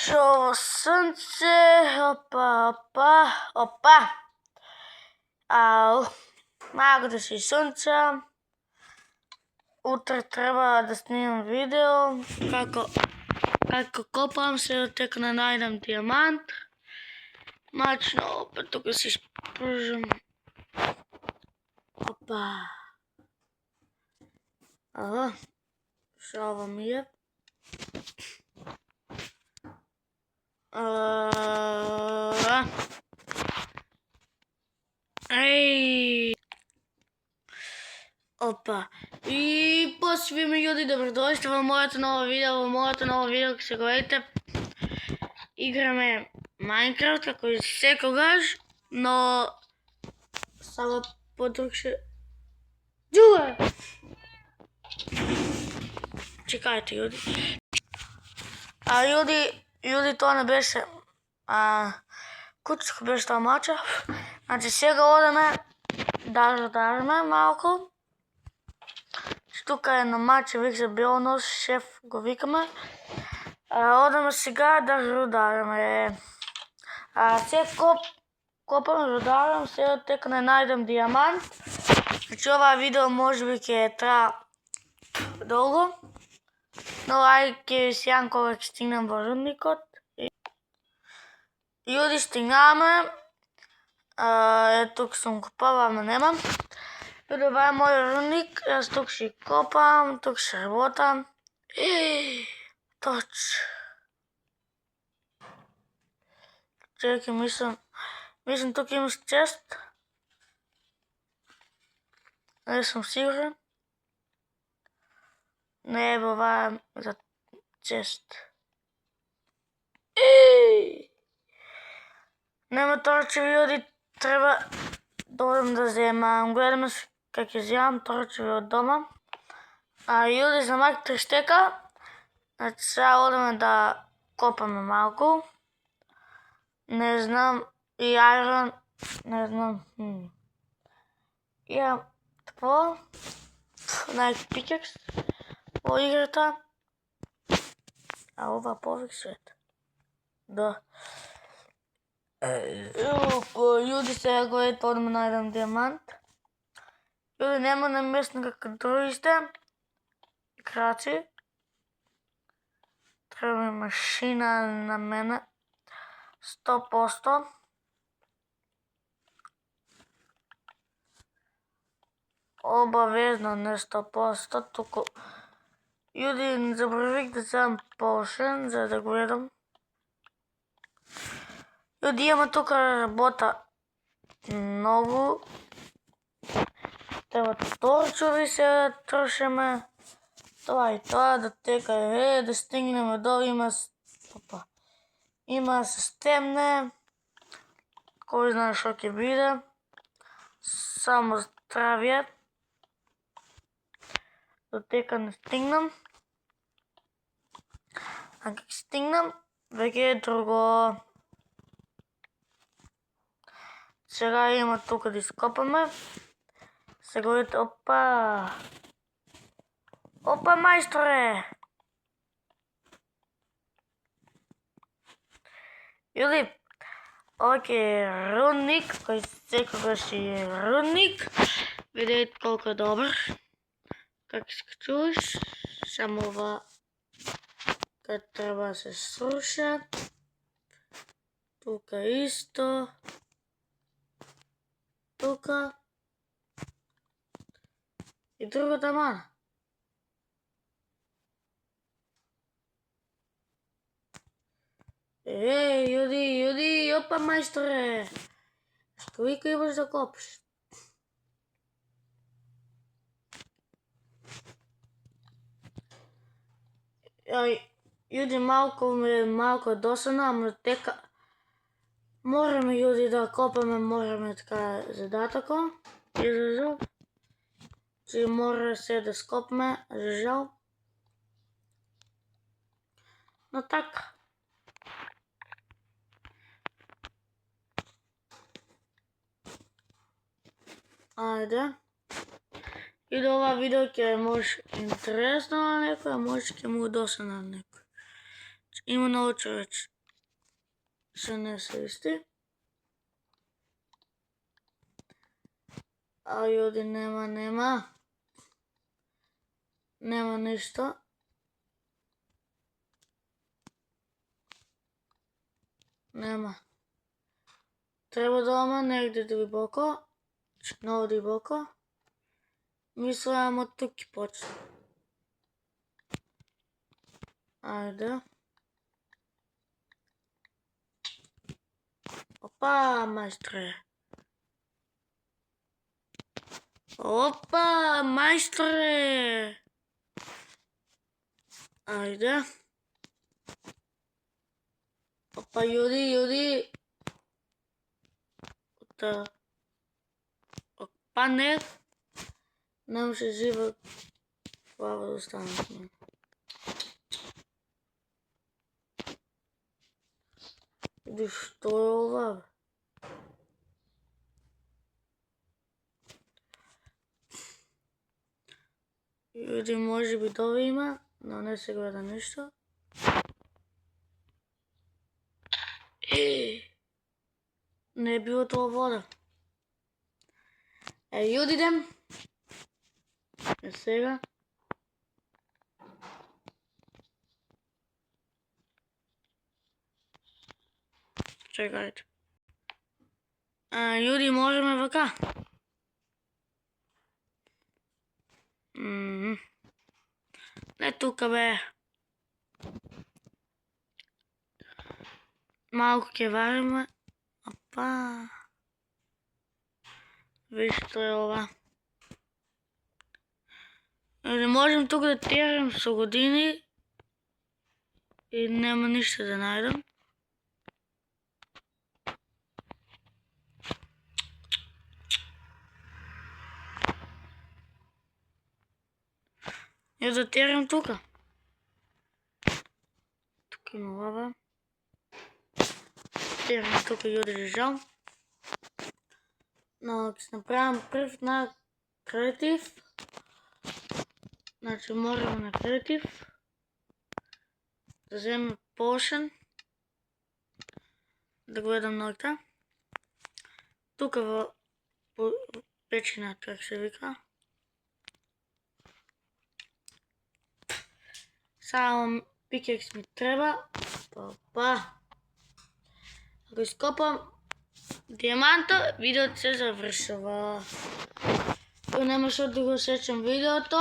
Шо сонце, опа. Малку да си сонце. Утре треба да снимам видео како копам се дека не најдам дијамант. Мачно опет тука си спружам. Опа. Шо ова ми е? Опа. И посви ми људи, добродошли во моето ново видео, ќе се го видите. Играме Minecraft како и секогаш, но само подрugше. Џуе! Чекајте, људи. Људи, тоа не беше куцко, беше тоа мача. Значи сега одеме да родариме малку. Тука е на мача, вика се Белонос, шеф го викаме. Одеме сега да рудариме. Се копам, рударам, се дека не најдам дијамант. Значи ова видео можеби ќе трае долго. Но ќе ви сјавам кога ќе стигнем во рудникот. Људи, стигнаваме. Тук сум копав, ама немам. Људи, ова е мој рудник. Јас тук си копам, тук си работам. Точ. Чекај, мислам тук имаш чест. Не сум сигурен. Не, ова е за чест. Нема торчеви, људи, треба да одам да земам. Гледаме како ќе земам торчеви од дома. Људи, замак 3 штека. Значи сега одеме да копаме малку. Не знам, и айрон, не знам. Имам тво, најки пикекс во играта. Ова повик свет. Да. Људи, сега го ето, одеме најдам дијамант. Људи, нема на место како другите играчи. Треба ми машина на мене. 100%. Обавезно, не 100%. Туку. Људи, забравих да земам пошен, за да го едам. Људи, има тука работа многу. Треба торчови се трошиме. Това и тоа, да тека да стигнеме до има се стемне. Кој знае што ќе биде. Само здравје. До тека не стигнам. Ако стигнам, веќе е друго. Сега има тука да ископаме. Сега видите, опа, мајсторе! Људи, ова е рудник, кој секогаш е рудник. Видете колку е добар. Како искачуваш, само ова кај треба да се сруша. Тука исто. Тука. И другата мана. Људи, опа, мајсторе! Сколико имаш да копаш? Људи, малку е досадно, ама дека мораме, људи, да копаме, мораме така задатоко. Изразов. Че мора се да скопме, за жал. Но така. Ајде. И да ова видео ќе може интересно на некој, а може ќе му досадно на некој. Има ново човече. се не се исти. А јуди нема ништо. Нема. Треба да ома негде длабоко, много длабоко. Мислам од тук ќе почне. Ајде. Опа, мајстре. Опа, мајстре. Ајде. Опа, јуди. Опа, не. Не може жива глава да остане с мен. Иди, што е ова, бе? Јуди, може би това има, но не се гледа ништо. Не е било тоа вода. Јуди, идем. Сега. Чекајте. Јуди, можеме вака? Не тука, бе. Малку ќе вариме. Опа. Виж што е ова. Не можем тук да терам со години и нема ништо да најдам. Ја да терам тука. Тука има лава. Терам тука јуди жал. Но ќе се направам прв на креатив. Значи мораме на креатив. Да земем potion. Да гледам ноќта. Тука во печина, как се вика. Само пикекс ми треба. Па. Ако ископам дијаманта, видеото се завршува. Ако нема што да го сечам видеото,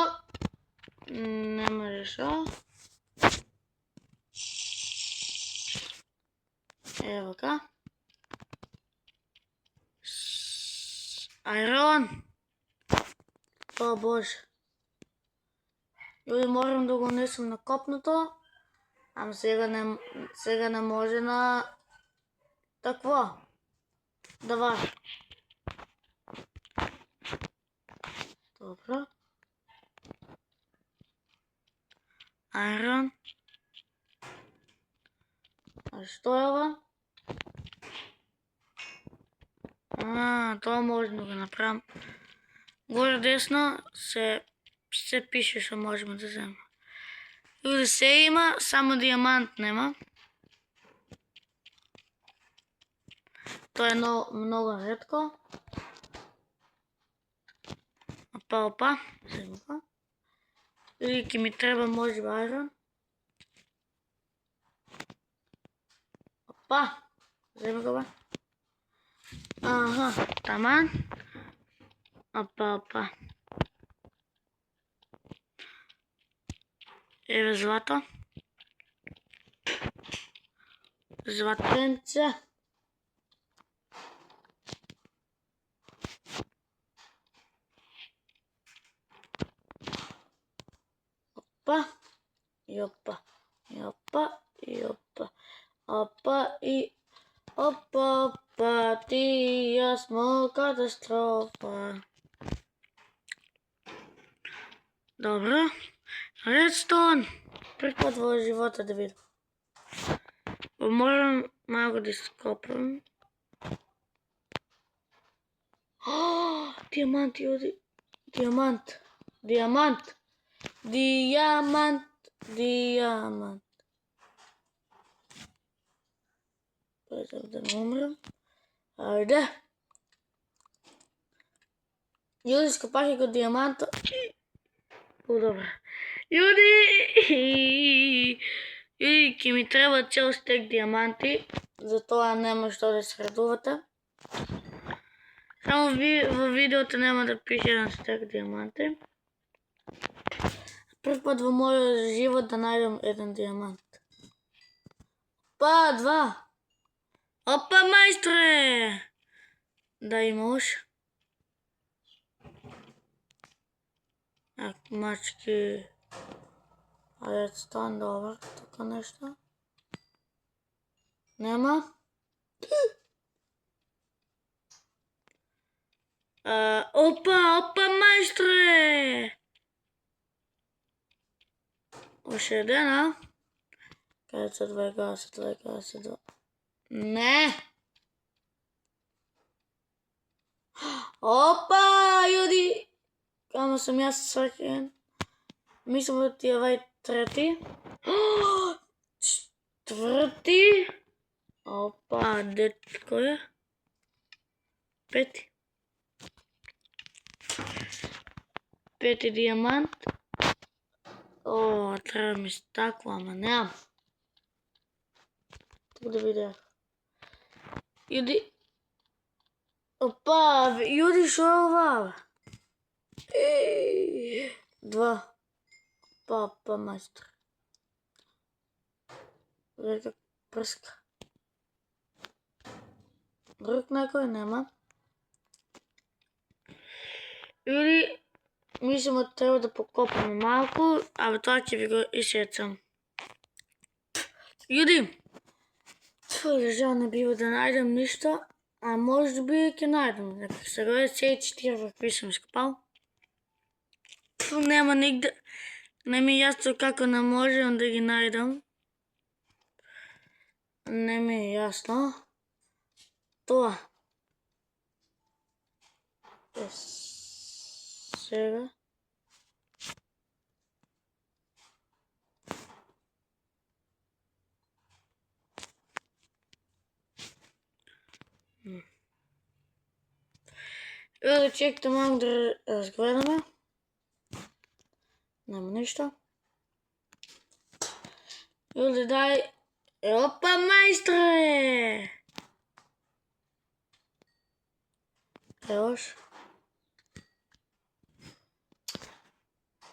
нема што. Ево ка. Айрон. О боже. Јуди, морам да го несам на копното, ама сега не може на такво. Давай. Добро. Айрон. А што е ова? Тоа може да го направам. Горе десно се пише што можеме да земеме. Јуди, се има, само дијамант нема. Тоа е многу ретко. Опа. Земеме. Или ќе ми треба може би айрон. Опа. Земе го бе. Аха, таман. Опа. Еве злато. Златенце. Опа. Опа, ти и јас смо катастрофа. Добро. Редстоун. Прв пат во живота да видам. Морам малко да ископам. Дијамант, јуди. Дијамант. да не умрем. Ајде. Јуди, скопаха го дијаманта. Добре. Јуди, ќе ми треба цел стек дијаманти, затоа нема што да се радувате. Само во видеото нема да пише еден стек дијаманти. Прв пат во мојот живот да најдам еден дијамант. Па, 2. Опа, мајстре! Да имаш. Мачки. Редстон, добар, така нешто. Нема. Опа, мајстре! Още еден, а? Каде се 2. Не! Опа, јуди! Ама сам јас сврхен. Мислам да ти е вај 3. 4. Опа, детко е. 5. 5 дијамант. О, треба ми стакло, ама немам. Тук да видя. Јуди. Опа, јуди, шо е ова? 2. Опа, мајстор. Века прска. Друг некој нема. Јуди, мислам да треба да покопаме малку, а тоа ќе ви го исјецам. Јуди, жал не бива да најдам ништо, а може би ќе најдам. Нека се роде се 4 какви сум скопал. Нема нигде. Не ми е јасно како не можам да ги најдам. Не ми е јасно. Тоа. Сега. Да чекате малку да разгледаме. Нема ништо. Јуди, дај. Опа, мајстре! Еош.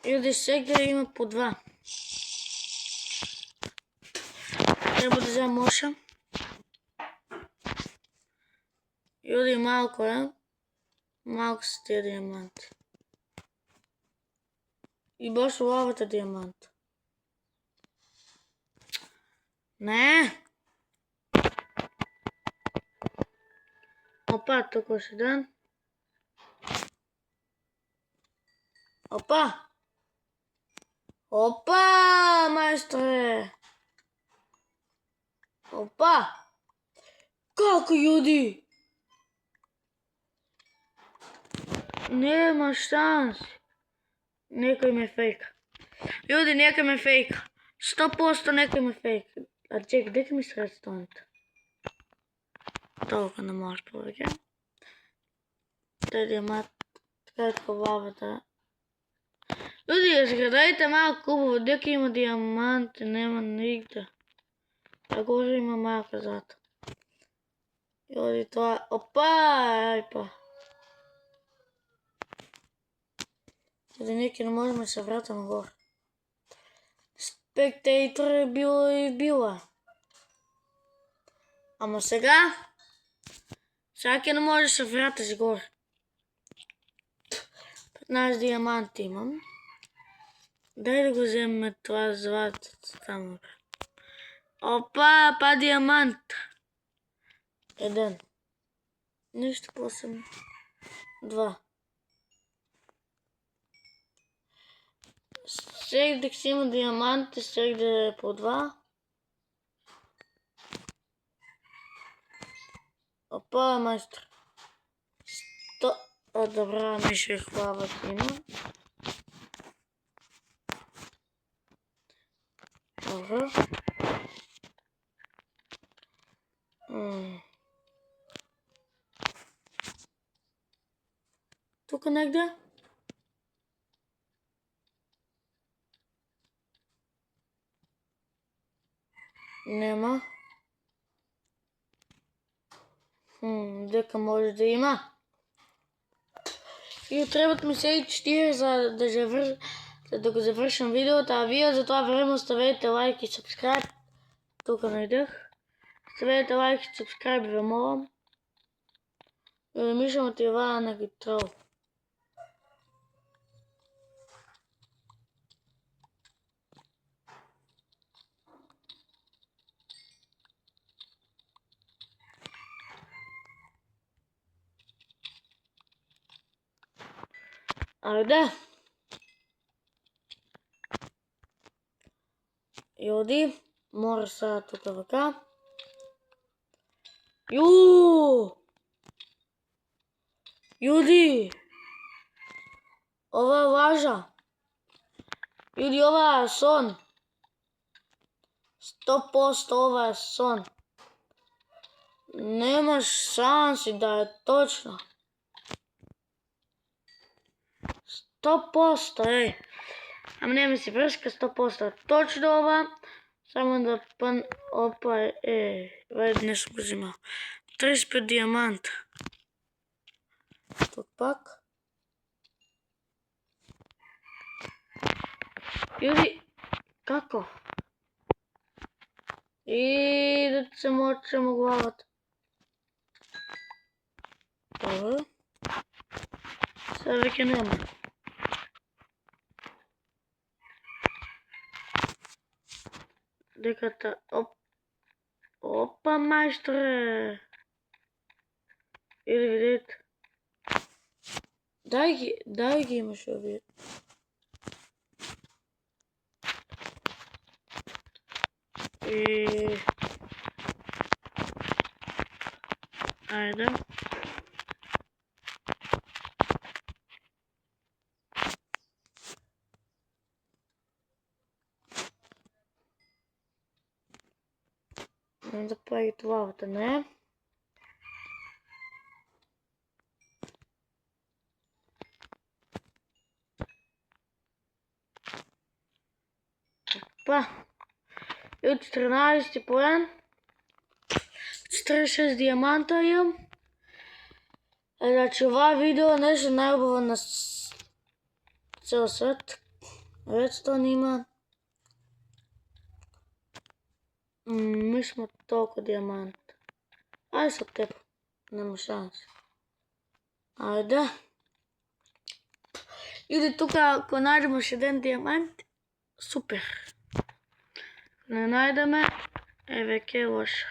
Јуди, сега има по 2. Треба да вземам оша. Јуди, малко е. Малко се тие дијаманти. И баш лавата дијамант. Не! Опа, тук още еден. Опа! Опа, мајстре! Опа! Како, јуди? Нема шанс. Некој ме фейка. Јуди, некој ме фейка. 100% некој ме фейка. А чек, дека ми средството? Толку не може повеќе. Тој дијамант, така е лавата. Јуди, изградајте малку убаво, дека има дијаманти, нема нигде. А горе има малка зато. Јуди, тоа... Опа, ајпа. Јуди, неки не можеме да се вратаме горе. Спектейтор е било и била. Ама сега... Сега ќе не може да се вратиш горе. 15 дијаманти имам. Дај да го земеме тоа златото таму. Опа, па дијамант. 1. Ништо посебно. 2. Сегде ќе има дијаманти, сегде по 2. Опа, мајстор. 100. Добра, мише хвала има. Добро. тука негде? Нема. Дека може да има. И требат ми се 4 за да го завршам видеото, а вие за това време оставете лайк и сабскрайб. Тука најдех. Оставете лайк и сабскрайб, ве молам. И да мислам ти ова на ги трол. Ајде. Јуди, мора сега тука вака. Јуди! Ова е лажа. Јуди, ова е сон. 100% ова е сон. Немаш шанси да е точно. 100%, еј. Ама не ми се вршка 100%. Точно ова. Само да опа, веднаш го взимал. 35 дијаманта. Тук пак. Јуди, како? И да се мочам у главата. Добро. Сега веќе нема. Деката, опа, мајсторе. Или видите. Дај ги имаш овие. И... Ајде. Да прави лавата, не? Опа. И от 14 поен. 46 дијаманта имам. Значи ова видео нешто најубаво на цел свет. Редстон има. Ми сме толку дијамант. Ајде со теб. Нема шанс. Ајде. Иди тука, ако најдемо еден дијамант, супер. Не најдеме, веќе е лошо.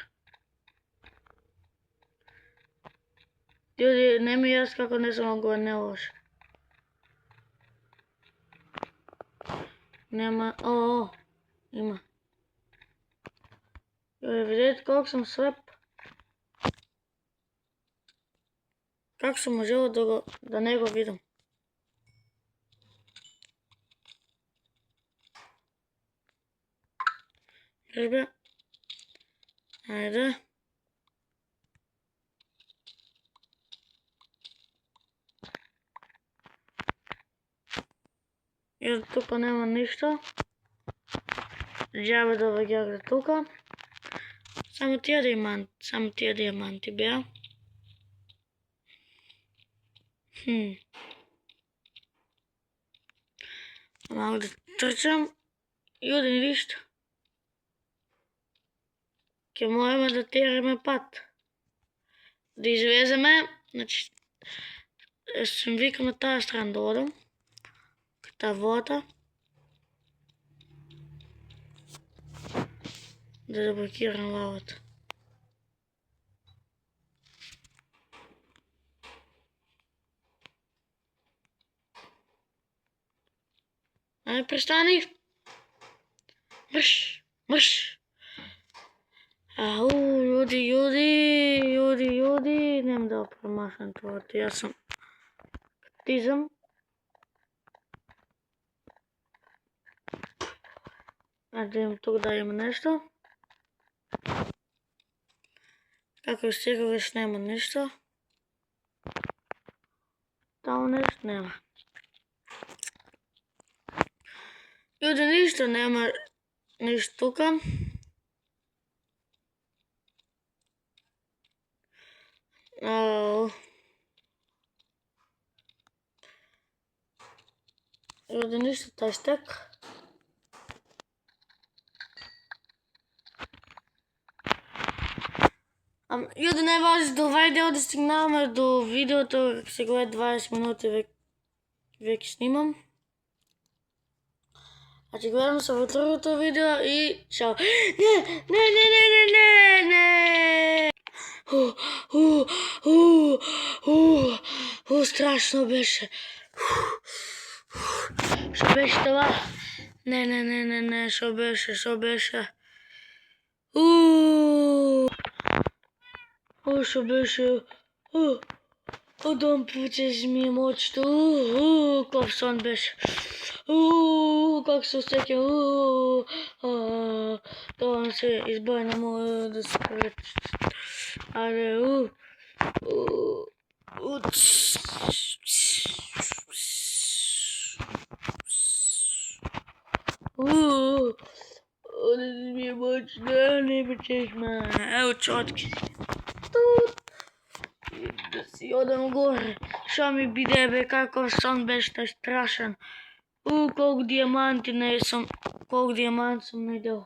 Јуди, не ми јас како не сум го не лошо. Нема, има. Видете колко сум слеп. Как сум можел да не го видам? Ребе. Ајде. И тука нема ништо. Џабе да ваѓа тука. Само тие дијаманти беа. Малко да трчам. Јуди, ништо. Ке мораме да тереме пат. Да извеземе, значи, сум викам на таа страна да одам. Таа вода. Да заблокирам лавата. Ајде, престани. Мрш. Ау, Јуди, нема да промашам това. Јас сум катизам. Ајде имам тук да има нешто. Како секогаш нема ништо. Таму нешто нема. Луѓе, ништо нема, ништо тука. Луѓе, ништо таштак. Луѓе, најважното овај дел да стигнаваме до видеото, како се гледа 20 минути веќе снимам. Значи гледам се во другото видео и чао. Не! Страшно беше. Што беше това? Не, што беше? Што беше? Да пучеш ми мочето. Каков сон беше. Как се осеќам. Тоа се избави, не мога да се прелечи. Ајде, оде ми е мочно, не ме чешма. Ево чотки. Да си одам горе. Шо ми биде, бе, каков сон беше страшен. Колку дијаманти не сум, колку дијамант сум најдел.